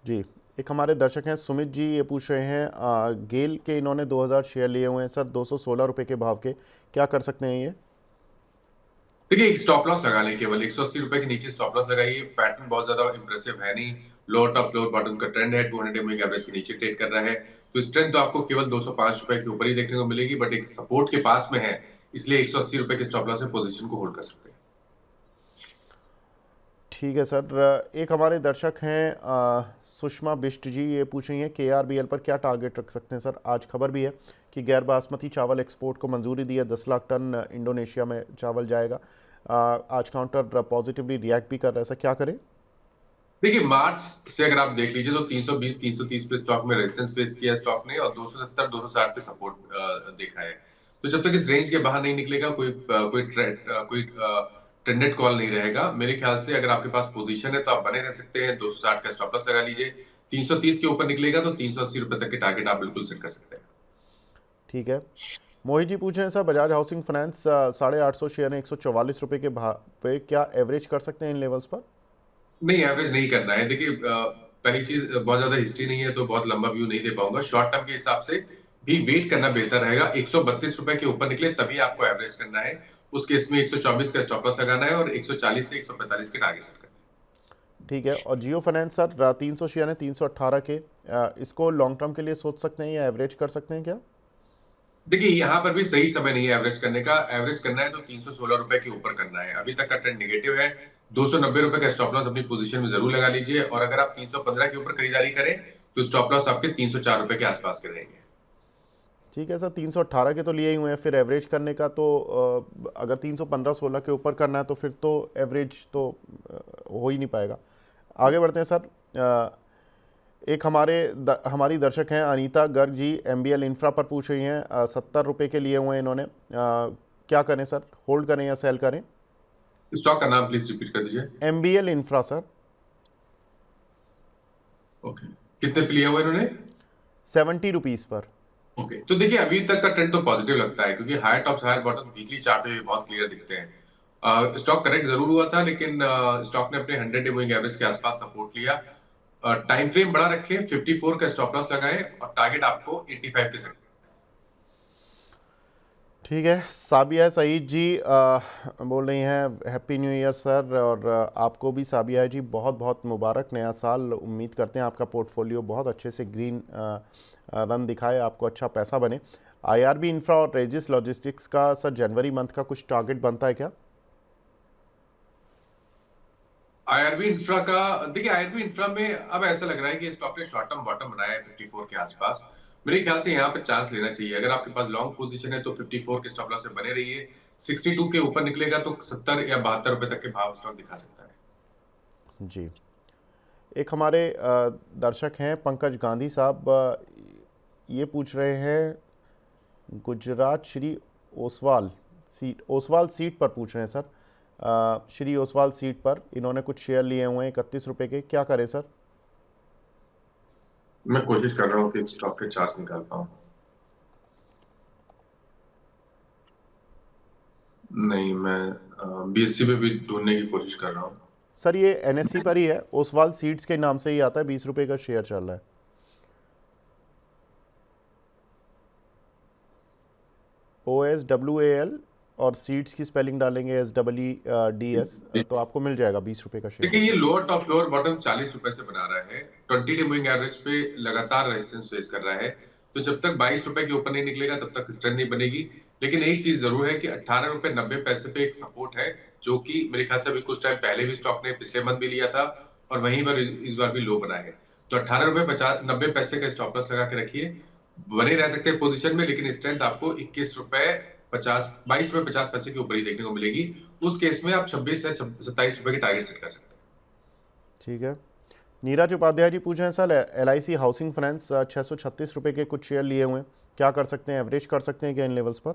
जी, एक हमारे दर्शक हैं सुमित जी, ये पूछ रहे हैं गेल के इन्होंने 2000 शेयर लिए हुए हैं सर, 216 रुपये के भाव के, क्या कर सकते हैं ये? देखिए, एक स्टॉप लॉस लगा लें, केवल 180 रुपए के नीचे स्टॉप लॉस लगाइए। पैटर्न बहुत ज्यादा इंप्रेसिव है नहीं, लोअर टॉप लोअर बॉटम का ट्रेंड है, 200 मूविंग एवरेज के नीचे ट्रेड कर रहा है, तो स्ट्रेंथ तो आपको केवल 205 रुपए के ऊपर ही देखने को मिलेगी, बट एक सपोर्ट के पास में है, इसलिए 180 रुपए के स्टॉप लॉस से पोजीशन को होल्ड कर सकते हैं। ठीक है सर, एक हमारे दर्शक हैं सुषमा बिष्ट जी, ये पूछ रही हैं KRBL पर क्या टारगेट रख सकते हैं सर? आज खबर भी है कि गैर बासमती चावल एक्सपोर्ट को मंजूरी दी है, 10 लाख टन इंडोनेशिया में चावल जाएगा। आज काउंटर पॉजिटिवली रिएक्ट भी कर रहा है सर, क्या करें? देखिए, मार्च से अगर आप देख लीजिए तो 320 330 पे स्टॉक में रेजिस्टेंस फेस किया स्टॉक ने, और 270 260 पे सपोर्ट देखा है। तो जब तक इस रेंज के बाहर नहीं निकलेगा, कोई ट्रेंडेड कॉल नहीं रहेगा मेरे ख्याल से। अगर आपके पास पोजीशन है तो आप बने रह सकते हैं, 260 का स्टॉप लॉस लगा लीजिए। 330 के ऊपर निकलेगा तो 380 रुपए तक के टारगेट आप बिल्कुल सेट कर सकते हैं। ठीक है। मोहित जी पूछ रहे हैं sir, Bajaj housing finance 850 share है, 144 रुपये के भाव पे, क्या एवरेज कर सकते हैं इन लेवल्स पर? नहीं, एवरेज नहीं करना है। देखिए, पहली चीज, बहुत ज्यादा हिस्ट्री नहीं है तो बहुत लंबा व्यू नहीं दे पाऊंगा। शॉर्ट टर्म के हिसाब से भी वेट करना बेहतर रहेगा। 132 रुपए के ऊपर निकले तभी आपको एवरेज करना है, उस केस में 124 का स्टॉप लॉस लगाना है और 140 से 145 के टारगेट सेट करना है। ठीक है। और जियो फाइनेंस सर 300 शेयर है, 318 के, इसको लॉन्ग टर्म के लिए सोच सकते हैं या एवरेज कर सकते हैं क्या? देखिए, यहाँ पर भी सही समय नहीं है एवरेज करने का। एवरेज करना है तो 316 रुपए के ऊपर करना है। अभी तक का ट्रेंड नेगेटिव है। 290 रुपए का स्टॉप लॉस अपनी पोजीशन में जरूर लगा लीजिए, और अगर आप 315 के ऊपर खरीदारी करें तो स्टॉप लॉस आपके 304 रुपए के आसपास के रहेंगे। ठीक है सर, 318 के तो लिए ही हुए हैं, फिर एवरेज करने का तो अगर 315-16 के ऊपर करना है तो फिर तो एवरेज तो हो ही नहीं पाएगा। आगे बढ़ते हैं सर। एक हमारी दर्शक हैं अनीता गर्ग जी, MBL इंफ्रा पर पूछ रही हैं, 70 रुपये के लिए हुए हैं इन्होंने, क्या करें सर? होल्ड करें या सेल करें? स्टॉक का नाम प्लीज रिपीट कर दीजिए। MBL infra sir. ओके, कितने पे लिया हुआ इन्होंने? 70 रुपीज़ पर। ओके, तो देखिए, अभी तक का ट्रेंड तो पॉजिटिव लगता है, क्योंकि higher tops higher bottom weekly chart पे बहुत क्लियर दिखते हैं। स्टॉक करेक्ट जरूर हुआ था, लेकिन स्टॉक ने अपने 100 डे मूविंग एवरेज के आसपास सपोर्ट लिया। टाइम फ्रेम बड़ा रखें, 54 का स्टॉप लॉस लगाएं, और टारगेट आपको 85 के सेट। ठीक है। साबिया सईद जी बोल रही हैं हैप्पी न्यू ईयर सर, और आपको भी साबिया जी बहुत बहुत मुबारक नया साल। उम्मीद करते हैं आपका पोर्टफोलियो बहुत अच्छे से ग्रीन रन दिखाए, आपको अच्छा पैसा बने। IRB इंफ्रा और रेजिस लॉजिस्टिक्स का सर जनवरी मंथ का कुछ टारगेट बनता है क्या? आईआरबी इंफ्रा का, देखिए, आईआरबी इंफ्रा में अब ऐसा लग रहा है कि स्टॉक ने शॉर्ट टर्म बॉटम बनाया है 54 के आसपास। मेरे ख्याल से यहाँ पे चांस लेना चाहिए। अगर आपके पास लॉन्ग पोजीशन है तो 54 के स्टॉप लॉस से बने रहिए। 62 के ऊपर निकलेगा तो 70 या 72 रुपए तक के भाव स्टॉक दिखा सकता है। जी। एक हमारे दर्शक हैं पंकज गांधी साहब, ये पूछ रहे हैं गुजरात श्री ओसवाल सीट पर पूछ रहे हैं सर। श्री ओसवाल सीट पर इन्होंने कुछ शेयर लिए हुए हैं 31 रुपए के, क्या करें सर? मैं कोशिश कर रहा हूँ कि स्टॉक के चार्ट निकाल पाऊँ। नहीं, मैं बीएससी पे भी ढूंढने की कोशिश कर रहा हूँ। सर ये एनएससी पर ही है, ओसवाल सीड्स के नाम से ही आता है, 20 रुपए का शेयर चल रहा है। OSWAL और सीड्स की स्पेलिंग डालेंगे SEEDS तो आपको मिल जाएगा 20 रुपए का शेयर। देखिए, ये लोअर टॉप लोअर बॉटम 40 रुपए से बना रहा है, 20 डे मूविंग एवरेज पे लगातार रेजिस्टेंस फेस कर रहा है। तो जब तक 22 रुपए के ऊपर नहीं निकलेगा तब तक स्ट्रेंथ नहीं बनेगी। लेकिन एक चीज जरूर है कि 18 रुपए 90 पैसे पे एक सपोर्ट है, जो कि मेरे ख्याल से अभी कुछ टाइम पहले भी स्टॉक ने पिछले मंथ भी लिया था और वहीं पर इस बार भी लो बना है। तो 18 रुपए 90 पैसे का स्टॉप लॉस लगा के रखिए, बने रह सकते हैं पोजीशन में, लेकिन स्ट्रेंथ आपको 21 रुपए 22 रुपए 50 पैसे के ऊपर ही देखने को मिलेगी। उस केस में आप 26 या 27 रुपए के टारगेट सेट कर सकते हैं। ठीक है। नीरज उपाध्याय जी पूछ रहे हैं सर, LIC हाउसिंग फाइनेंस 636 रुपए के कुछ शेयर लिए हुए हैं, क्या कर सकते हैं? एवरेज कर सकते हैं क्या इन लेवल्स पर?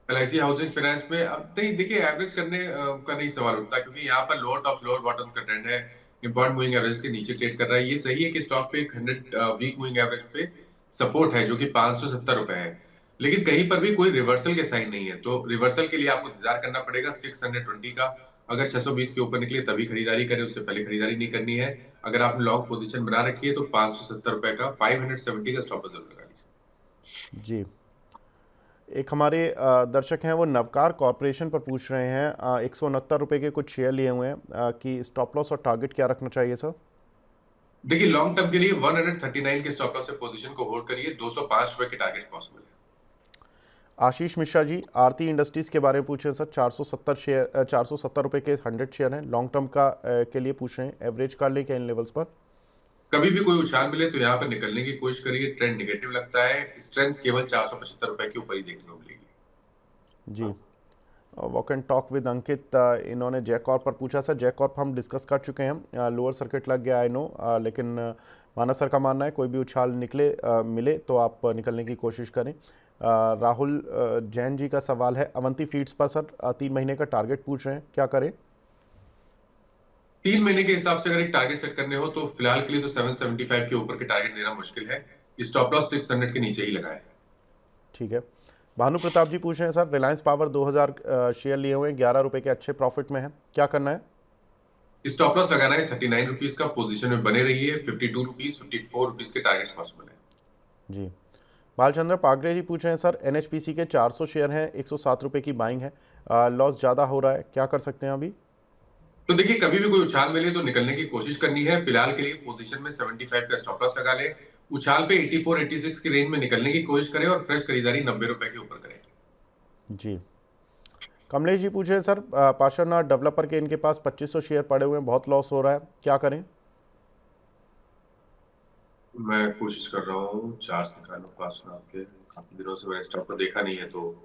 LIC हाउसिंग फाइनेंस में अब देखिए एवरेज करने का नहीं सवाल उठता, क्योंकि यहाँ पर लोअर टॉप लोअर बॉटम का ट्रेंड है, इंपॉर्टेंट मूविंग एवरेज के नीचे ट्रेड कर रहा है। ये सही है कि स्टॉक पे 100 वीक मूविंग एवरेज पे सपोर्ट है, जो कि 570 रुपए है, लेकिन कहीं पर भी कोई रिवर्सल के साइन नहीं है। तो रिवर्सल के लिए आपको इंतजार करना पड़ेगा 620 का। अगर 620 के ऊपर निकले तभी खरीदारी करें, उससे पहले खरीदारी नहीं करनी है। अगर आपने लॉन्ग पोजीशन बना रखी है तो 570 रुपए का 570 का स्टॉप जरूर लगा लीजिए। जी। एक हमारे दर्शक हैं वो नवकार कॉरपोरेशन पर पूछ रहे हैं, 169 रुपए के कुछ शेयर लिए हुए हैं, कि स्टॉप लॉस और टारगेट क्या रखना चाहिए सर? देखिए, लॉन्ग टर्म के लिए 139 के स्टॉप लॉस से पोजीशन को होल्ड करिए, 205 रुपए के टारगेट पॉसिबल है। आशीष मिश्रा जी आरती इंडस्ट्रीज के बारे में पूछ रहे हैं सर, 470 रुपए के 100 शेयर हैं, लॉन्ग टर्म का के लिए पूछ रहे हैं, एवरेज कर ले क्या इन लेवल्स पर? कभी भी कोई उछाल मिले तो यहाँ पर निकलने की कोशिश करिए, ट्रेंड नेगेटिव लगता है, स्ट्रेंथ केवल 475 रुपए के ऊपर ही देखने को मिलेगी। जी। वॉक एंड टॉक विद अंकित, इन्होंने जैकॉर्प पर पूछा सर, जैकॉर्प हम डिस्कस कर चुके हैं, लोअर सर्किट लग गया आई नो, लेकिन माना सर का मानना है कोई भी उछाल मिले तो आप निकलने की कोशिश करें। राहुल जैन जी का सवाल है अवंती फीड्स पर सर, 3 महीने का टारगेट पूछ रहे हैं, क्या करें? 3 महीने के हिसाब से अगर एक टारगेट सेट करने हो तो फिलहाल के लिए तो 775 के ऊपर के टारगेट देना मुश्किल है, स्टॉप लॉस 600 के नीचे ही लगाए। ठीक है। भानु प्रताप जी पूछ रहे हैं सर, रिलायंस पावर 2000 शेयर लिए हुए हैं, 11 रुपए के अच्छे प्रॉफिट में है, क्या करना है? स्टॉप लॉस लगाना है 39 रुपीज का, पोजीशन में बने रहिए, 52 रुपीज 54 रुपीज के टारगेट पॉसिबल है। जी। बालचंद्र पागरे जी पूछ रहे हैं सर, NHPC के 400 शेयर हैं, 107 रुपए की बाइंग है, लॉस ज़्यादा हो रहा है, क्या कर सकते हैं अभी? तो देखिए, कभी भी कोई उछाल मिले तो निकलने की कोशिश करनी है। फिलहाल के लिए पोजीशन में 75 का स्टॉप लॉस लगा ले, उछाल पे 84 86 की रेंज में निकलने की कोशिश करें और फ्रेश खरीदारी 90 रुपए के ऊपर करें। जी। कमलेश जी पूछ रहे हैं सर, पार्श्वनाथ डेवलपर के इनके पास 2500 शेयर पड़े हुए हैं, बहुत लॉस हो रहा है, क्या करें? मैं कोशिश कर रहा हूँ चार्ट निकालूं पार्श्वनाथ के, काफी दिनों से मैंने स्टॉक को देखा नहीं है तो।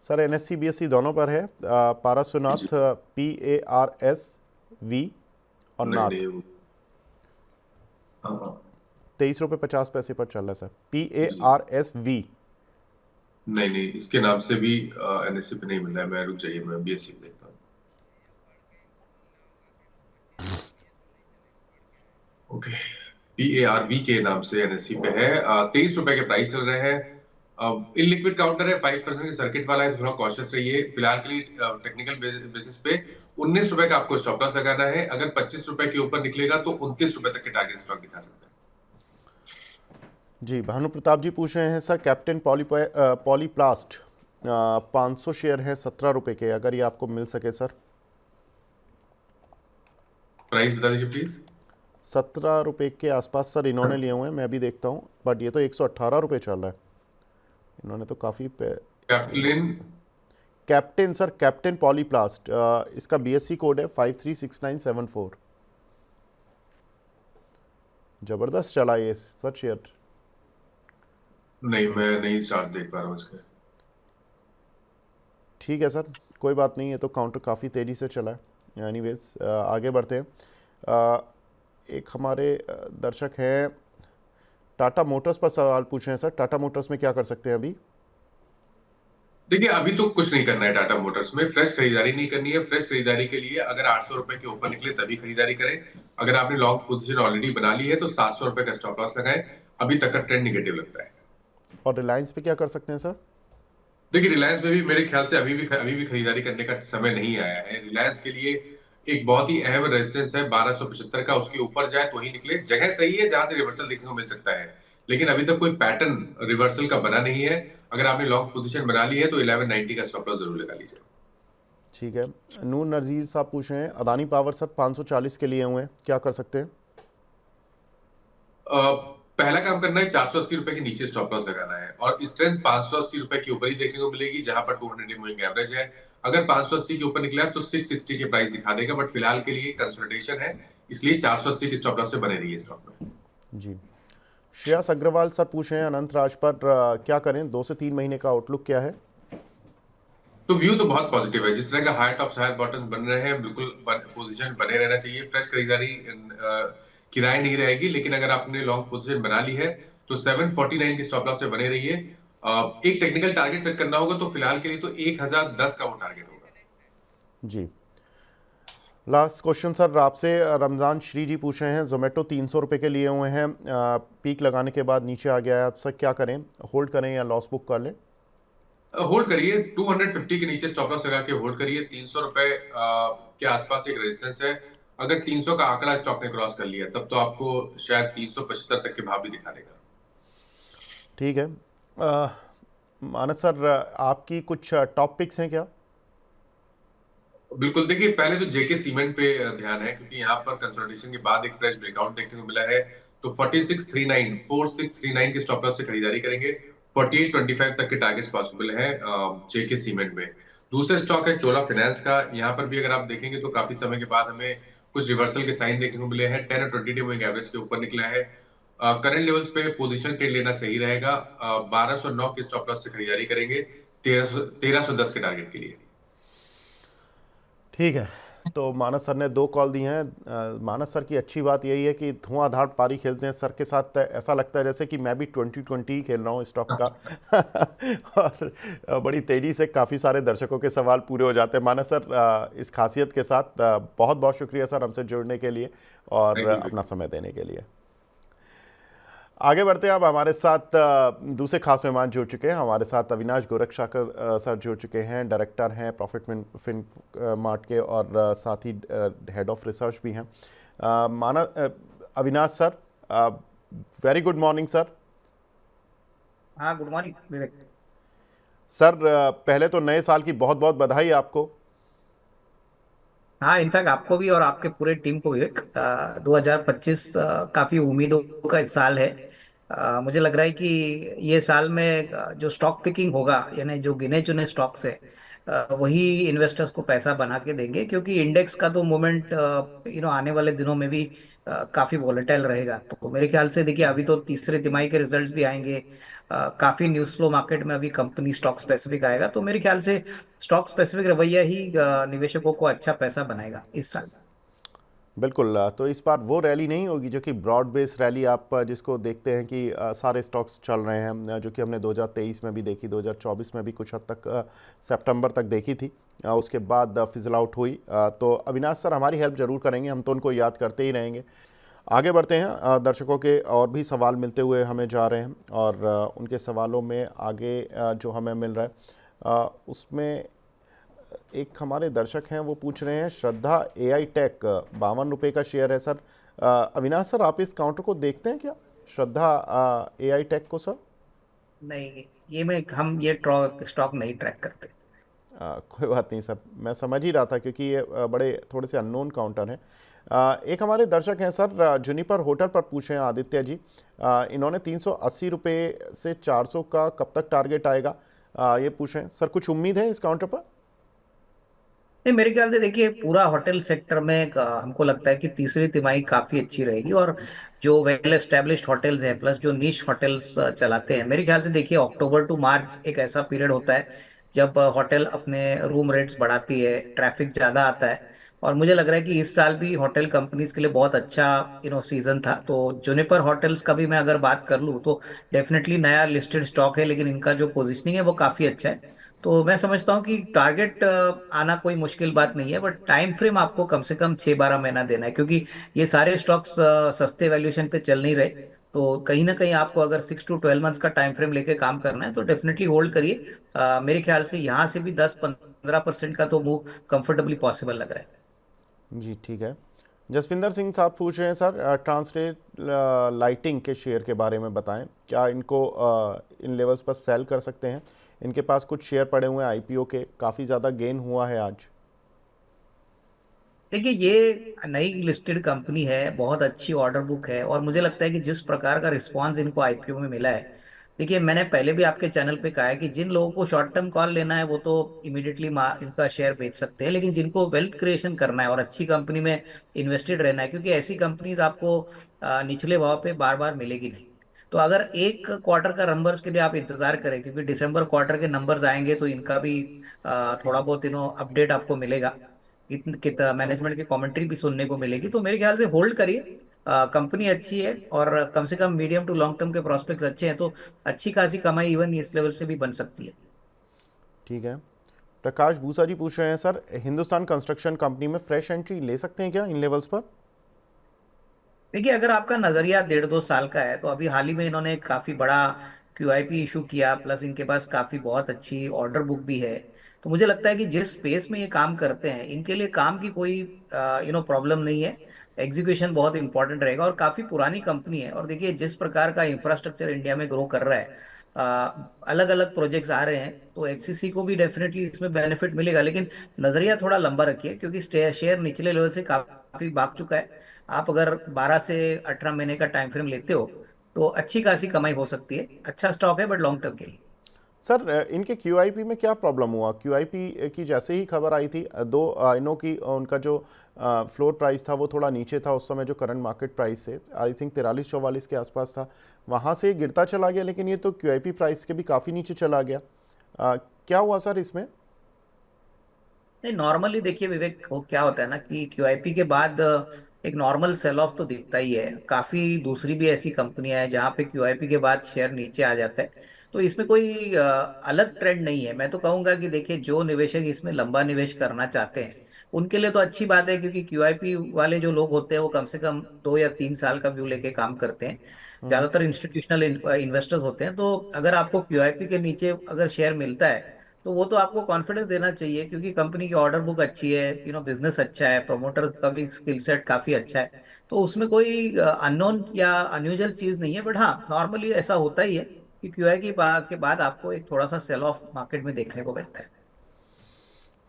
सर NSE BSE दोनों पर है, पार्श्वनाथ PARSV और नहीं नाथ नहीं, हाँ, 23 रुपये 50 पैसे पर चल रहा है सर, जी। PARSV। नहीं नहीं, इसके नाम से भी एनएससी पे नहीं मिल रहा है, मैं रुक जाइए, मैं बीएससी पे देखता हूँ। ओके, PARV के नाम से एनएससी पे है, 23 रुपए के प्राइस चल रहे हैं। इनलिक्विड काउंटर है, 5% की सर्किट वाला है, थोड़ा कॉशियस रहिए। फिलहाल के लिए टेक्निकल बेसिस पे 19 रुपए का आपको स्टॉप लॉस लगाना है, अगर 25 रुपए के ऊपर निकलेगा तो 29 रुपए तक के टारगेट स्टॉक दिखा सकता है। जी। भानु प्रताप जी पूछ रहे हैं सर, कैप्टन पॉलीप्लास्ट 500 शेयर हैं 17 रुपए के, अगर ये आपको मिल सके सर। प्राइस बता दीजिए प्लीज। 17 रुपए के आसपास सर इन्होंने लिए हुए हैं, मैं भी देखता हूँ, बट ये तो 118 रुपये चल रहा है, इन्होंने तो काफ़ी कैप्टन सर, कैप्टन पॉलीप्लास्ट, इसका BSC कोड है 536974। जबरदस्त चला ये सर शेयर। नहीं, मैं नहीं चार्ट देख पा रहा हूँ इसके। ठीक है सर, कोई बात नहीं, है तो काउंटर काफ़ी तेज़ी से चला है। एनीवेज आगे बढ़ते हैं। अ, एक हमारे दर्शक हैं टाटा मोटर्स पर सवाल पूछ रहे हैं सर, टाटा मोटर्स में क्या कर सकते हैं अभी? देखिए अभी तो कुछ नहीं करना है टाटा मोटर्स में, फ्रेश खरीदारी नहीं करनी है। फ्रेश खरीदारी के लिए अगर 800 रुपए के ऊपर निकले तभी खरीदारी करें। अगर आपने लॉन्ग पोजीशन ऑलरेडी बना ली है तो 700 रुपए का स्टॉप लॉस लगाएं। अभी तक का ट्रेंड निगेटिव लगता है। और रिलायंस पे क्या कर सकते हैं सर? देखिए रिलायंस में भी मेरे ख्याल से अभी भी खरीदारी करने का समय नहीं आया है। रिलायंस के लिए एक बहुत ही अहम रेजिस्टेंस है 1275 का, उसके ऊपर जाए तो ही निकले। जगह सही है जहां से रिवर्सल देखने को मिल सकता है, लेकिन अभी तक कोई पैटर्न रिवर्सल का बना नहीं है। अगर आपने लॉन्ग पोजीशन बना ली है तो 1190 का स्टॉप लॉस जरूर लगा लीजिए। ठीक है। नूर नज़ीर साहब पूछ रहे हैं अदानी पावर सर 540 के लिए हुए हैं, क्या कर सकते हैं? पहला काम करना है 480 रुपए के नीचे स्टॉप लॉस लगाना है, और स्ट्रेंथ 580 रुपए के ऊपर ही देखने को मिलेगी जहां पर 200 मूविंग एवरेज है। अगर 580 के ऊपर निकला तो 660 के प्राइस दिखा देगा, बट फिलहाल के लिए कंसोलिडेशन है, इसलिए 480 के स्टॉप लॉस से बने रहिए स्टॉक में। जी। श्रेयस अग्रवाल सर पूछ रहे हैं अनंत राज पर क्या करें, 2 से 3 महीने का आउटलुक क्या है? तो व्यू तो बहुत पॉजिटिव है। जिस तरह का हायर टॉप हायर बॉटम बन रहे हैं, बिल्कुल पोजीशन बने रहना चाहिए। फ्रेश खरीदारी किराए नहीं रहेगी, लेकिन अगर आपने लॉन्ग पोजीशन बना ली है तो 749 के स्टॉप लॉस से बने रहिए। एक टेक्निकल टारगेट सेट करना होगा, तो फिलहाल के लिए तो 1010 का वो टारगेट होगा। जी। लास्ट क्वेश्चन सर आपसे रमज़ान श्री जी पूछ रहे हैं जोमेटो 300 रुपये के लिए हुए हैं, पीक लगाने के बाद नीचे आ गया है, अब सर क्या करें, होल्ड करें या लॉस बुक कर लें? होल्ड करिए, 250 के नीचे स्टॉप लॉस लगा के होल्ड करिए। 300 रुपए के आसपास एक रेजिस्टेंस है। अगर 300 का आंकड़ा स्टॉक ने क्रॉस कर लिया तब तो आपको शायद 375 तक के भाव भी दिखा देगा। ठीक है। मानस सर आपकी कुछ टॉप पिक्स हैं क्या? बिल्कुल, देखिए पहले तो जेके सीमेंट पे ध्यान है, क्योंकि यहाँ पर कंसोलिडेशन के बाद एक फ्रेश ब्रेकआउट देखने को मिला है। तो 4639 के स्टॉप लॉस से खरीदारी करेंगे। 4825 तक के टारगेट्स पॉसिबल है जेके सीमेंट में। दूसरा स्टॉक है चोला फाइनेंस का। यहाँ पर भी अगर आप देखेंगे तो काफी समय के बाद हमें कुछ रिवर्सल के साइन देखने को मिले हैं। 10 और 20 डे मूविंग एवरेज के ऊपर निकला है। करंट लेवल्स पे पोजीशन ट्रेड लेना सही रहेगा। 1209 के स्टॉप लॉस से खरीदारी करेंगे 1310 के टारगेट के लिए। ठीक है। तो मानस सर ने 2 कॉल दी हैं। मानस सर की अच्छी बात यही है कि धुआंधार पारी खेलते हैं सर के साथ, ऐसा लगता है जैसे कि मैं भी 2020 ही खेल रहा हूँ स्टॉक का। और बड़ी तेज़ी से काफ़ी सारे दर्शकों के सवाल पूरे हो जाते हैं। मानस सर इस खासियत के साथ बहुत बहुत शुक्रिया सर हमसे जुड़ने के लिए और थैंक यू। अपना समय देने के लिए। आगे बढ़ते हैं। अब हमारे साथ दूसरे खास मेहमान जुड़ चुके हैं। हमारे साथ अविनाश गोरखशाकर सर जुड़ चुके हैं, डायरेक्टर हैं प्रॉफिट फिन मार्ट के और साथ ही हेड ऑफ रिसर्च भी हैं। Avinash sir, very good morning sir. हाँ, गुड मॉर्निंग विवेक। सर पहले तो नए साल की बहुत बहुत बधाई आपको। हाँ, इनफैक्ट आपको भी और आपके पूरे टीम को विवेक। 2025 काफी उम्मीदों का साल है। मुझे लग रहा है कि ये साल में जो स्टॉक पिकिंग होगा, यानी जो गिने चुने स्टॉक्स है, वही इन्वेस्टर्स को पैसा बना के देंगे, क्योंकि इंडेक्स का तो मूवमेंट आने वाले दिनों में भी काफी वॉलेटाइल रहेगा। तो मेरे ख्याल से देखिए, अभी तो तीसरे तिमाही के रिजल्ट्स भी आएंगे। काफी न्यूज फ्लो मार्केट में अभी कंपनी स्टॉक स्पेसिफिक आएगा, तो मेरे ख्याल से स्टॉक स्पेसिफिक रवैया ही निवेशकों को अच्छा पैसा बनाएगा इस साल। बिल्कुल। तो इस बार वो रैली नहीं होगी जो कि ब्रॉड बेस रैली आप जिसको देखते हैं कि सारे स्टॉक्स चल रहे हैं, जो कि हमने 2023 में भी देखी, 2024 में भी कुछ हद तक सितंबर तक देखी थी, उसके बाद फिजल आउट हुई। तो अविनाश सर हमारी हेल्प ज़रूर करेंगे, हम तो उनको याद करते ही रहेंगे। आगे बढ़ते हैं। दर्शकों के और भी सवाल मिलते हुए हमें जा रहे हैं और उनके सवालों में आगे जो हमें मिल रहा है उसमें एक हमारे दर्शक हैं वो पूछ रहे हैं श्रद्धा एआई टेक 52 रुपये का शेयर है सर। अविनाश सर आप इस काउंटर को देखते हैं क्या, श्रद्धा एआई टेक को सर? नहीं, हम ये स्टॉक नहीं ट्रैक करते। कोई बात नहीं सर, मैं समझ ही रहा था क्योंकि ये बड़े थोड़े से अननोन काउंटर हैं। एक हमारे दर्शक हैं सर जुनिपर होटल पर पूछ रहे हैं आदित्य जी। इन्होंने 380 रुपये से 400 का कब तक टारगेट आएगा ये पूछ रहे हैं सर, कुछ उम्मीद है इस काउंटर पर? नहीं, मेरे ख्याल से देखिए, पूरा होटल सेक्टर में हमको लगता है कि तीसरी तिमाही काफी अच्छी रहेगी। और जो वेल एस्टेब्लिश्ड होटल्स हैं प्लस जो नीश होटल्स चलाते हैं, मेरे ख्याल से देखिए, अक्टूबर टू मार्च एक ऐसा पीरियड होता है जब होटल अपने रूम रेट्स बढ़ाती है, ट्रैफिक ज़्यादा आता है। और मुझे लग रहा है कि इस साल भी होटल कंपनीज के लिए बहुत अच्छा सीजन था। तो जुनिपर होटल्स का भी मैं अगर बात कर लूँ तो डेफिनेटली नया लिस्टेड स्टॉक है, लेकिन इनका जो पोजीशनिंग है वो काफ़ी अच्छा है। तो मैं समझता हूँ कि टारगेट आना कोई मुश्किल बात नहीं है, बट टाइम फ्रेम आपको कम से कम 6-12 महीना देना है, क्योंकि ये सारे स्टॉक्स सस्ते वैल्यूएशन पे चल नहीं रहे। तो कहीं ना कहीं आपको अगर 6 to 12 मंथ्स का टाइम फ्रेम लेके काम करना है तो डेफिनेटली होल्ड करिए। मेरे ख्याल से यहाँ से भी 10-15% का तो मूव कंफर्टेबली पॉसिबल लग रहा है। जी ठीक है। जसविंदर सिंह साहब पूछ रहे हैं सर, ट्रांसलेट लाइटिंग के शेयर के बारे में बताएं, क्या इनको इन लेवल्स पर सेल कर सकते हैं? इनके पास कुछ शेयर पड़े हुए हैं आईपीओ के, काफ़ी ज़्यादा गेन हुआ है आज। देखिए, ये नई लिस्टेड कंपनी है, बहुत अच्छी ऑर्डर बुक है, और मुझे लगता है कि जिस प्रकार का रिस्पांस इनको आईपीओ में मिला है। देखिए, मैंने पहले भी आपके चैनल पे कहा है कि जिन लोगों को शॉर्ट टर्म कॉल लेना है वो तो इमीडिएटली इनका शेयर बेच सकते हैं, लेकिन जिनको वेल्थ क्रिएशन करना है और अच्छी कंपनी में इन्वेस्टेड रहना है, क्योंकि ऐसी कंपनीज आपको निचले भाव पे बार बार मिलेगी नहीं। तो अगर एक क्वार्टर का नंबर्स के लिए आप इंतजार करें, क्योंकि दिसंबर क्वार्टर के नंबर्स आएंगे तो इनका भी थोड़ा बहुत अपडेट आपको मिलेगा, मैनेजमेंट की कमेंट्री भी सुनने को मिलेगी। तो मेरे ख्याल से होल्ड करिए। कंपनी अच्छी है और कम से कम मीडियम टू लॉन्ग टर्म के प्रोस्पेक्ट्स अच्छे हैं, तो अच्छी खासी कमाई इवन इस लेवल से भी बन सकती है। ठीक है। प्रकाश भूसा जी पूछ रहे हैं सर, हिंदुस्तान कंस्ट्रक्शन कंपनी में फ्रेश एंट्री ले सकते हैं क्या इन लेवल्स पर? देखिए, अगर आपका नजरिया 1.5-2 साल का है तो अभी हाल ही में इन्होंने काफी बड़ा क्यूआईपी इशू किया, प्लस इनके पास काफी बहुत अच्छी ऑर्डर बुक भी है। तो मुझे लगता है कि जिस स्पेस में ये काम करते हैं इनके लिए काम की कोई प्रॉब्लम नहीं है। एग्जीक्यूशन बहुत इंपॉर्टेंट रहेगा, और काफी पुरानी कंपनी है। और देखिए, जिस प्रकार का इंफ्रास्ट्रक्चर इंडिया में ग्रो कर रहा है, अलग अलग प्रोजेक्ट्स आ रहे हैं, तो एचसीसी को भी डेफिनेटली इसमें बेनिफिट मिलेगा। लेकिन नजरिया थोड़ा लंबा रखिए, क्योंकि शेयर निचले लेवल से काफी भाग चुका है। आप अगर 12 से 18 महीने का टाइम फ्रेम लेते हो तो अच्छी खासी कमाई हो सकती है। अच्छा स्टॉक है, बट लॉन्ग टर्म के लिए। सर इनके क्यूआईपी में क्या प्रॉब्लम हुआ? क्यूआईपी की जैसे ही खबर आई थी, दो आइनो की उनका जो फ्लोर प्राइस था वो थोड़ा नीचे था उस समय जो करंट मार्केट प्राइस से, आई थिंक 43-44 के आसपास था, वहाँ से गिरता चला गया, लेकिन ये तो क्यूआईपी प्राइस के भी काफ़ी नीचे चला गया। क्या हुआ सर इसमें? नहीं, नॉर्मली देखिए विवेक, वो क्या होता है ना कि क्यूआईपी के बाद एक नॉर्मल सेल ऑफ तो दिखता ही है। काफी दूसरी भी ऐसी कंपनियां हैं जहां पे क्यूआईपी के बाद शेयर नीचे आ जाता है। तो इसमें कोई अलग ट्रेंड नहीं है। मैं तो कहूंगा कि देखिए, जो निवेशक इसमें लंबा निवेश करना चाहते हैं उनके लिए तो अच्छी बात है, क्योंकि क्यूआईपी वाले जो लोग होते हैं वो कम से कम 2 या 3 साल का व्यू लेके काम करते हैं। ज्यादातर इंस्टीट्यूशनल इन्वेस्टर्स होते हैं। तो अगर आपको क्यूआईपी के नीचे अगर शेयर मिलता है तो वो तो आपको कॉन्फिडेंस देना चाहिए, क्योंकि कंपनी की ऑर्डर बुक अच्छी है, बिजनेस अच्छा है, प्रमोटर का भी स्किल सेट काफी अच्छा है। तो उसमें कोई अननोन या अनयूजुअल चीज नहीं है। बट हाँ, नॉर्मली ऐसा होता ही है कि क्यूआई के बाद आपको एक थोड़ा सा सेल ऑफ मार्केट में देखने को मिलता है।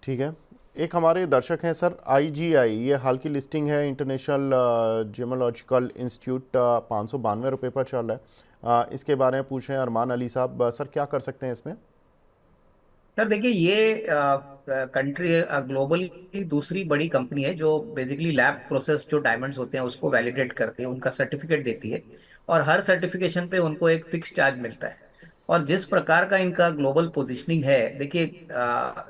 ठीक है। एक हमारे दर्शक हैं सर, आईजीआई, ये हाल की लिस्टिंग है, इंटरनेशनल जियोलॉजिकल इंस्टीट्यूट, 592 रुपये पर चल रहा है। इसके बारे में पूछ रहे हैं अरमान अली साहब, सर क्या कर सकते हैं इसमें? सर देखिए, ये कंट्री ग्लोबली दूसरी बड़ी कंपनी है जो बेसिकली लैब प्रोसेस जो डायमंड्स होते हैं उसको वैलिडेट करती है, उनका सर्टिफिकेट देती है। और हर सर्टिफिकेशन पे उनको एक फिक्स चार्ज मिलता है। और जिस प्रकार का इनका ग्लोबल पोजीशनिंग है, देखिए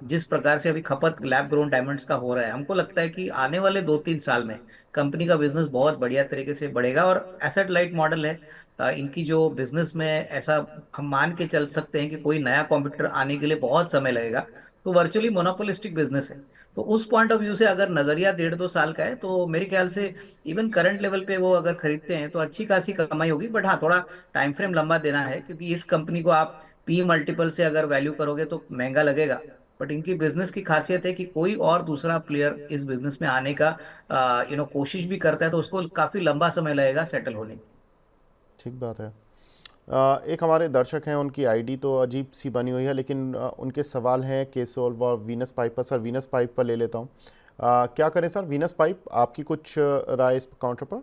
जिस प्रकार से अभी खपत लैब ग्रोन डायमंड्स का हो रहा है, हमको लगता है कि आने वाले 2-3 साल में कंपनी का बिजनेस बहुत बढ़िया तरीके से बढ़ेगा। और एसेट लाइट मॉडल है इनकी जो बिजनेस में, ऐसा हम मान के चल सकते हैं कि कोई नया कॉम्पिटिटर आने के लिए बहुत समय लगेगा। तो वर्चुअली मोनोपोलिस्टिक बिजनेस है। तो उस पॉइंट ऑफ व्यू से अगर नजरिया 1.5-2 साल का है तो मेरे ख्याल से इवन करंट लेवल पे वो अगर खरीदते हैं तो अच्छी खासी कमाई होगी। बट हाँ, थोड़ा टाइम फ्रेम लंबा देना है, क्योंकि इस कंपनी को आप पी मल्टीपल से अगर वैल्यू करोगे तो महंगा लगेगा। बट इनकी बिजनेस की खासियत है कि कोई और दूसरा प्लेयर इस बिजनेस में आने का कोशिश भी करता है, तो उसको काफी लंबा समय लगेगा सेटल होने में। ठीक बात है। एक हमारे दर्शक हैं, उनकी आईडी तो अजीब सी बनी हुई है, लेकिन उनके सवाल हैं केसोल्व और वीनस पाइप पर। सर वीनस पाइप पर ले लेता हूँ। क्या करें सर, वीनस पाइप, आपकी कुछ राय इस काउंटर पर?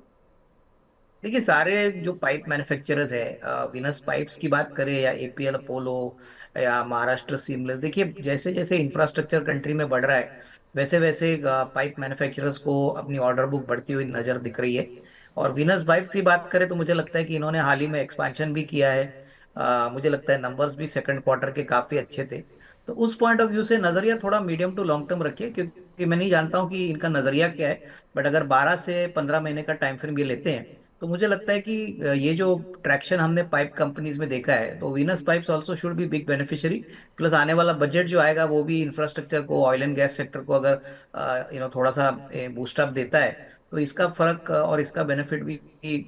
देखिए, सारे जो पाइप मैन्युफैक्चरर्स है, विनस पाइप्स की बात करें या एपीएल अपोलो या महाराष्ट्र सीमलेस, देखिए जैसे जैसे इंफ्रास्ट्रक्चर कंट्री में बढ़ रहा है वैसे वैसे पाइप मैन्युफैक्चरर्स को अपनी ऑर्डर बुक बढ़ती हुई नजर दिख रही है। और विनस पाइप की बात करें तो मुझे लगता है कि इन्होंने हाल ही में एक्सपेंशन भी किया है। मुझे लगता है नंबर्स भी सेकंड क्वार्टर के काफी अच्छे थे। तो उस पॉइंट ऑफ व्यू से नजरिया थोड़ा मीडियम टू लॉन्ग टर्म रखिए, क्योंकि मैं नहीं जानता हूँ कि इनका नजरिया क्या है, बट अगर 12 से 15 महीने का टाइम फ्रेम ये लेते हैं तो मुझे लगता है कि ये जो ट्रैक्शन हमने पाइप कंपनीज में देखा है, तो Venus pipes also should be big beneficiary. Plus आने वाला बजट जो आएगा वो भी इंफ्रास्ट्रक्चर को, ऑयल एंड गैस सेक्टर को अगर थोड़ा सा बूस्टअप देता है, तो इसका फर्क और इसका बेनिफिट भी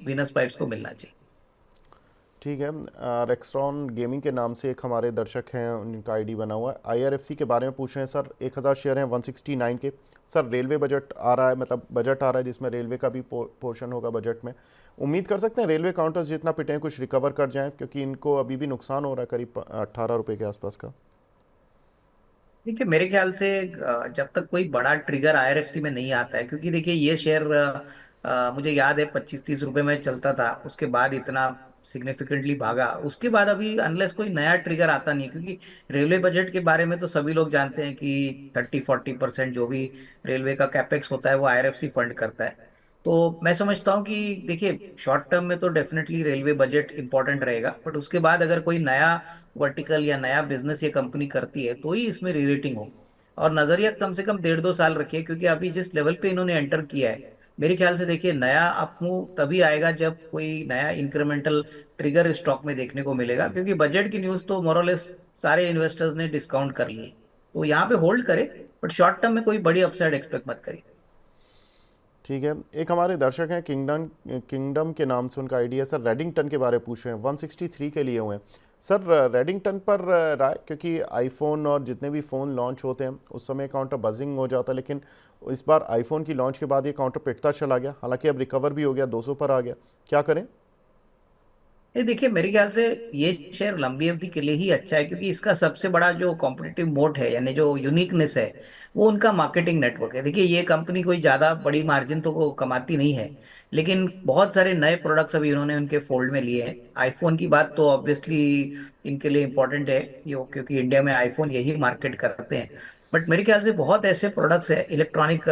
वीनस पाइप्स को मिलना चाहिए। ठीक है। रेक्सॉन गेमिंग के नाम से एक हमारे दर्शक हैं, उनका आईडी बना हुआ है, आईआरएफसी के बारे में पूछ रहे हैं सर। 1000 शेयर हैं 169 के। सर रेलवे बजट आ रहा है, मतलब बजट आ रहा है जिसमें रेलवे का भी पोर्शन होगा बजट में। उम्मीद कर सकते हैं रेलवे काउंटर्स जितना पिटे हैं कुछ रिकवर कर जाएं, क्योंकि इनको अभी भी नुकसान हो रहा है करीब 18 रुपये के आसपास का। देखिए मेरे ख्याल से जब तक कोई बड़ा ट्रिगर आईआरएफसी में नहीं आता है, क्योंकि देखिए ये शेयर मुझे याद है 25-30 रुपए में चलता था, उसके बाद इतना सिग्निफिकेंटली भागा, उसके बाद अभी अनलेस कोई नया ट्रिगर आता नहीं है, क्योंकि रेलवे बजट के बारे में तो सभी लोग जानते हैं कि 30-40% जो भी रेलवे का कैपेक्स होता है वो आईआरएफसी फंड करता है। तो मैं समझता हूँ कि देखिए शॉर्ट टर्म में तो डेफिनेटली रेलवे बजट इंपॉर्टेंट रहेगा, बट उसके बाद अगर कोई नया वर्टिकल या नया बिजनेस ये कंपनी करती है तो ही इसमें रीरेटिंग होगी। और नजरिया कम से कम 1.5-2 साल रखिए, क्योंकि अभी जिस लेवल पे इन्होंने एंटर किया है, मेरे ख्याल से देखिए नया अपमूव तभी आएगा जब कोई नया इंक्रीमेंटल ट्रिगर स्टॉक में देखने को मिलेगा, क्योंकि बजट की न्यूज तो मोरलेस सारे इन्वेस्टर्स ने डिस्काउंट कर लिए। तो यहाँ पे होल्ड करे, बट शॉर्ट टर्म में कोई बड़ी अपसाइड एक्सपेक्ट मत करिए। ठीक है। एक हमारे दर्शक हैं किंगडम किंगडम के नाम से उनका आइडिया सर, रेडिंगटन के बारे में पूछ रहे हैं, 163 के लिए हुए हैं सर। रेडिंगटन पर राय, क्योंकि आईफोन और जितने भी फ़ोन लॉन्च होते हैं उस समय काउंटर बजिंग हो जाता है, लेकिन इस बार आईफोन की लॉन्च के बाद ये काउंटर पिटता चला गया, हालांकि अब रिकवर भी हो गया, 200 पर आ गया, क्या करें? ये देखिए मेरे ख्याल से ये शेयर लंबी अवधि के लिए ही अच्छा है, क्योंकि इसका सबसे बड़ा जो कॉम्पिटिटिव मोड है, यानी जो यूनिकनेस है, वो उनका मार्केटिंग नेटवर्क है। देखिए ये कंपनी कोई ज्यादा बड़ी मार्जिन तो वो कमाती नहीं है, लेकिन बहुत सारे नए प्रोडक्ट्स अभी उन्होंने उनके फोल्ड में लिए हैं। आईफोन की बात तो ऑब्वियसली इनके लिए इंपॉर्टेंट है ये, क्योंकि इंडिया में आईफोन यही मार्केट करते हैं। बट मेरे ख्याल से बहुत ऐसे प्रोडक्ट्स है इलेक्ट्रॉनिक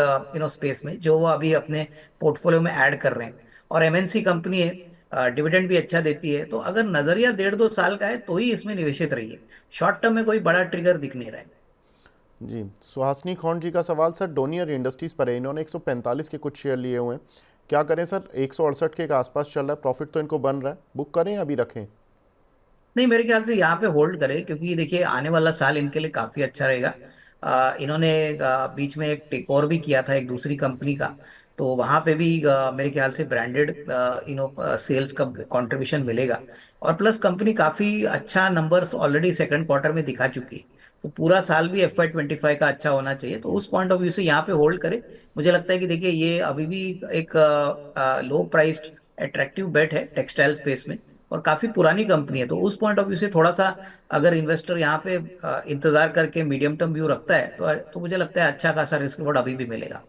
स्पेस में जो वो अभी अपने पोर्टफोलियो में ऐड कर रहे हैं। और एमएनसी कंपनी है, डिविडेंड भी अच्छा देती है, तो अगर नजरिया 1.5-2 साल का है तो ही इसमें निवेशित रहिए। शॉर्ट टर्म में कोई बड़ा ट्रिगर दिख नहीं रहा है। जी, सुहासनी खोंड जी का सवाल सर, डोनियर इंडस्ट्रीज़ पर है, इन्होंने 145 के कुछ शेयर लिए हुए हैं, क्या करें सर? 168 के आसपास चल रहा है, प्रॉफिट तो इनको बन रहा है, बुक करें या अभी रखें? नहीं, मेरे ख्याल से यहाँ पे होल्ड करें, क्योंकि देखिए आने वाला साल इनके लिए काफी अच्छा रहेगा। इन्होंने बीच में एक टेक ओवर भी किया था एक दूसरी कंपनी का, तो वहां पे भी मेरे ख्याल से ब्रांडेड सेल्स का कंट्रीब्यूशन मिलेगा। और प्लस कंपनी काफी अच्छा नंबर्स ऑलरेडी सेकंड क्वार्टर में दिखा चुकी है, तो पूरा साल भी FY 25 का अच्छा होना चाहिए। तो उस पॉइंट ऑफ व्यू से यहाँ पे होल्ड करें। मुझे लगता है कि देखिए ये अभी भी एक लो प्राइस्ड अट्रैक्टिव बेट है टेक्सटाइल स्पेस में, और काफी पुरानी कंपनी है। तो उस पॉइंट ऑफ व्यू से थोड़ा सा अगर इन्वेस्टर यहाँ पे इंतजार करके मीडियम टर्म व्यू रखता है, तो मुझे लगता है अच्छा खासा रिस्क रिवॉर्ड अभी भी मिलेगा।